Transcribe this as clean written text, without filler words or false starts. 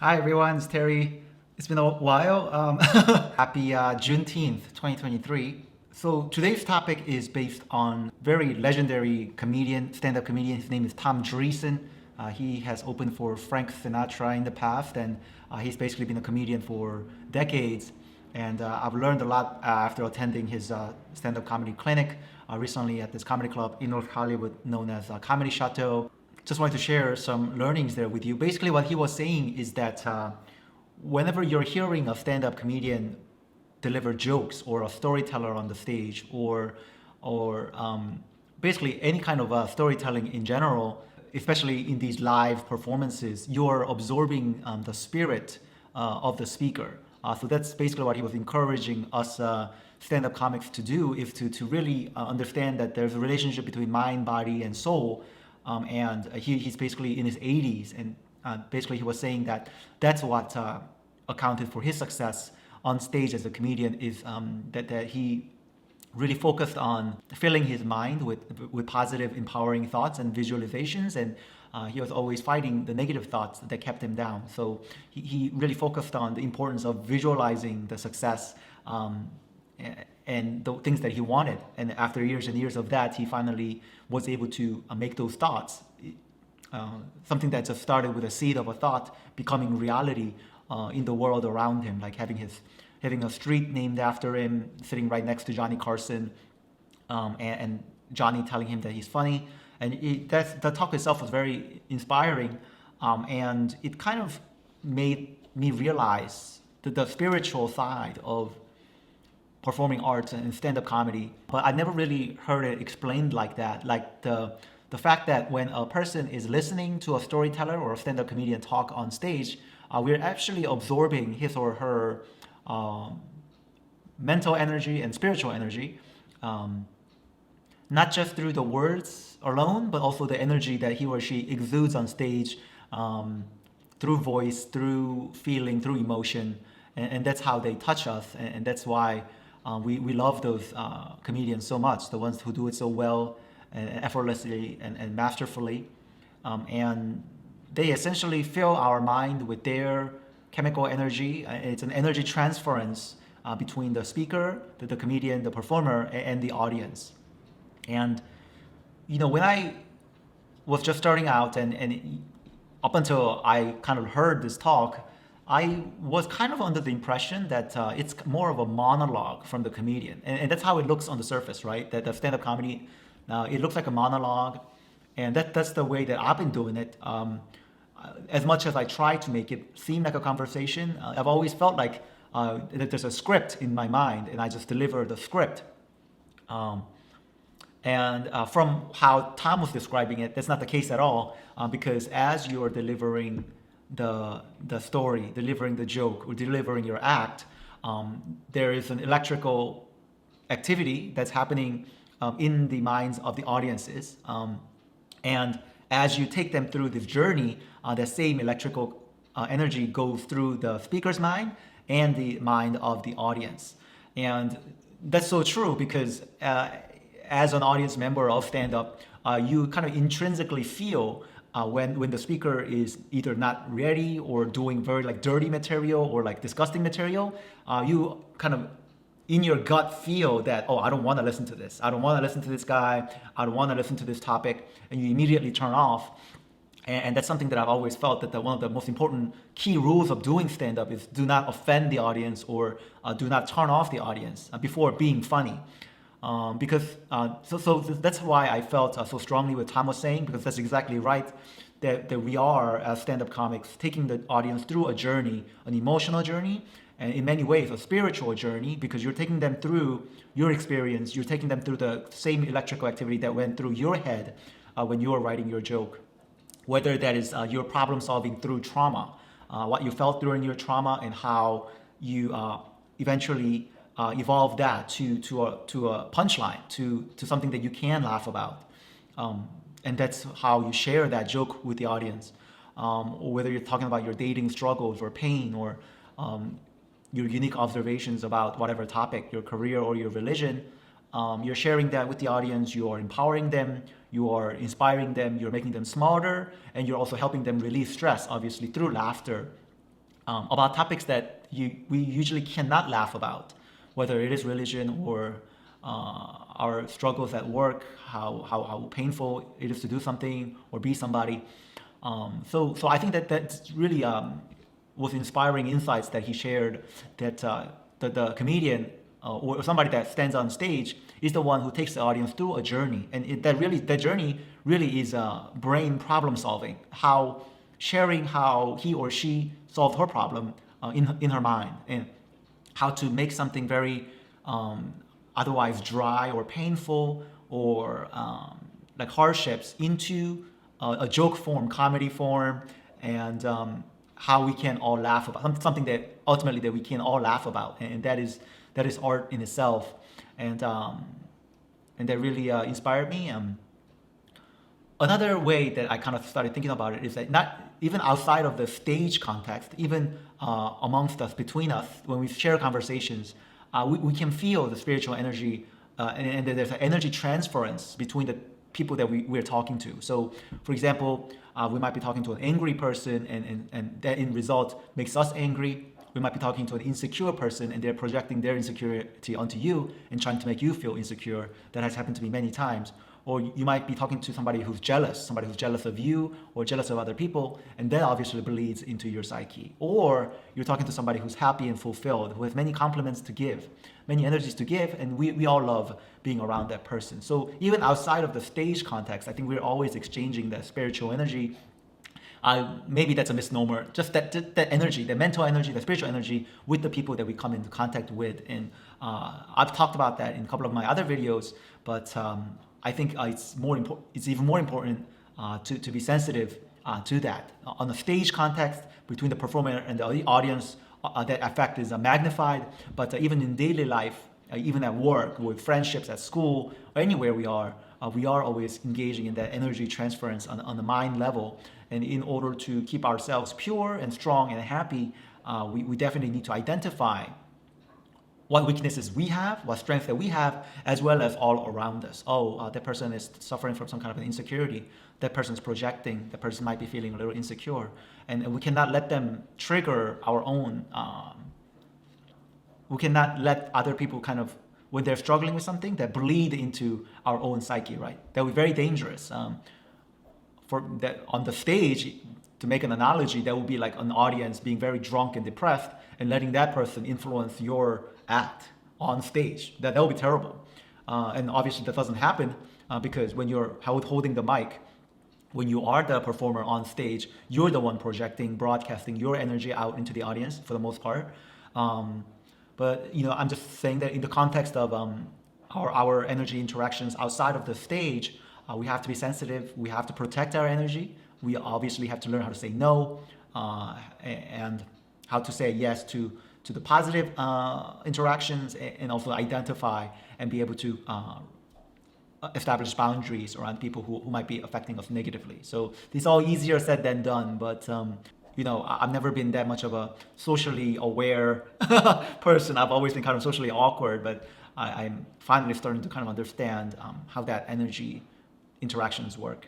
Hi everyone, it's Terry. It's been a while. Happy Juneteenth 2023. So today's topic is based on very legendary comedian, stand-up comedian. His name is Tom Dreesen. He has opened for Frank Sinatra in the past, and he's basically been a comedian for decades. And I've learned a lot after attending his stand-up comedy clinic recently at this comedy club in North Hollywood known as Comedy Chateau. Just wanted to share some learnings there with you. Basically, what he was saying is that whenever you're hearing a stand-up comedian deliver jokes or a storyteller on the stage or basically any kind of storytelling in general, especially in these live performances, you're absorbing the spirit of the speaker. So that's basically what he was encouraging us stand-up comics to do, is to really understand that there's a relationship between mind, body, and soul. And he's basically in his 80s, and basically he was saying that that's what accounted for his success on stage as a comedian, is that he really focused on filling his mind with positive, empowering thoughts and visualizations, and he was always fighting the negative thoughts that kept him down. So he really focused on the importance of visualizing the success and the things that he wanted. And after years and years of that, he finally was able to make those thoughts, something that just started with a seed of a thought, becoming reality in the world around him, like having a street named after him, sitting right next to Johnny Carson, and Johnny telling him that he's funny. And the talk itself was very inspiring, and it kind of made me realize the spiritual side of performing arts and stand-up comedy, but I never really heard it explained like that. Like the fact that when a person is listening to a storyteller or a stand-up comedian talk on stage, we're actually absorbing his or her mental energy and spiritual energy, not just through the words alone, but also the energy that he or she exudes on stage, through voice, through feeling, through emotion, and that's how they touch us, and that's why we love those comedians so much, the ones who do it so well and effortlessly and masterfully. And they essentially fill our mind with their chemical energy. It's an energy transference between the speaker, the comedian, the performer, and the audience. And, when I was just starting out and up until I kind of heard this talk, I was kind of under the impression that it's more of a monologue from the comedian. And that's how it looks on the surface, right? That the stand-up comedy, it looks like a monologue. And that's the way that I've been doing it. As much as I try to make it seem like a conversation, I've always felt like that there's a script in my mind, and I just deliver the script. And from how Tom was describing it, that's not the case at all, because as you are delivering the story, delivering the joke, or delivering your act, there is an electrical activity that's happening in the minds of the audiences. And as you take them through this journey, the same electrical energy goes through the speaker's mind and the mind of the audience. And that's so true because as an audience member of stand-up, you kind of intrinsically feel when the speaker is either not ready or doing very like dirty material or like disgusting material. You kind of in your gut feel that, oh, I don't want to listen to this. I don't want to listen to this guy. I don't want to listen to this topic. And you immediately turn off. And that's something that I've always felt, that one of the most important key rules of doing stand-up is do not offend the audience, or do not turn off the audience before being funny. So that's why I felt so strongly what Tom was saying, because that's exactly right, that we are, as stand-up comics, taking the audience through a journey, an emotional journey, and in many ways a spiritual journey, because you're taking them through your experience, you're taking them through the same electrical activity that went through your head when you were writing your joke. Whether that is your problem solving through trauma, what you felt during your trauma, and how you eventually evolve that to a punchline, to something that you can laugh about. And that's how you share that joke with the audience. Or whether you're talking about your dating struggles or pain, or your unique observations about whatever topic, your career or your religion, you're sharing that with the audience, you are empowering them, you are inspiring them, you're making them smarter, and you're also helping them release stress, obviously, through laughter. about topics that we usually cannot laugh about, whether it is religion or our struggles at work, how painful it is to do something or be somebody. So I think that that's really was inspiring insights that he shared, that the comedian or somebody that stands on stage is the one who takes the audience through a journey, and that journey really is brain problem solving, how sharing how he or she solved her problem in her mind, and how to make something very otherwise dry or painful or like hardships into a joke form, comedy form, and how we can all laugh about something that ultimately that we can all laugh about, and that is art in itself, and that really inspired me. Another way that I kind of started thinking about it is that not even outside of the stage context, even amongst us, between us, when we share conversations, we can feel the spiritual energy, and there's an energy transference between the people that we're talking to. So, for example, we might be talking to an angry person, and that in result makes us angry. We might be talking to an insecure person, and they're projecting their insecurity onto you and trying to make you feel insecure. That has happened to me many times. Or you might be talking to somebody who's jealous of you or jealous of other people, and that obviously bleeds into your psyche. Or you're talking to somebody who's happy and fulfilled, who has many compliments to give, many energies to give, and we all love being around that person. So even outside of the stage context, I think we're always exchanging that spiritual energy. Maybe that's a misnomer, just that energy, the mental energy, the spiritual energy with the people that we come into contact with. And I've talked about that in a couple of my other videos, but I think it's even more important to be sensitive to that. On the stage context, between the performer and the audience, that effect is magnified, but even in daily life, even at work, with friendships, at school, or anywhere we are always engaging in that energy transference on the mind level. And in order to keep ourselves pure and strong and happy, we definitely need to identify what weaknesses we have, what strengths that we have, as well as all around us. That person is suffering from some kind of an insecurity. That person's projecting. That person might be feeling a little insecure. And we cannot let them trigger our own, we cannot let other people kind of, when they're struggling with something, that bleed into our own psyche, right? That would be very dangerous. For that on the stage, to make an analogy, that would be like an audience being very drunk and depressed and letting that person influence your act on stage. That would be terrible. And obviously that doesn't happen because when you're holding the mic, when you are the performer on stage, you're the one projecting, broadcasting your energy out into the audience for the most part. But I'm just saying that in the context of our energy interactions outside of the stage, we have to be sensitive. We have to protect our energy. We obviously have to learn how to say no and how to say yes to the positive interactions, and also identify and be able to establish boundaries around people who might be affecting us negatively. So this is all easier said than done, but I've never been that much of a socially aware person. I've always been kind of socially awkward, but I'm finally starting to kind of understand how that energy interactions work.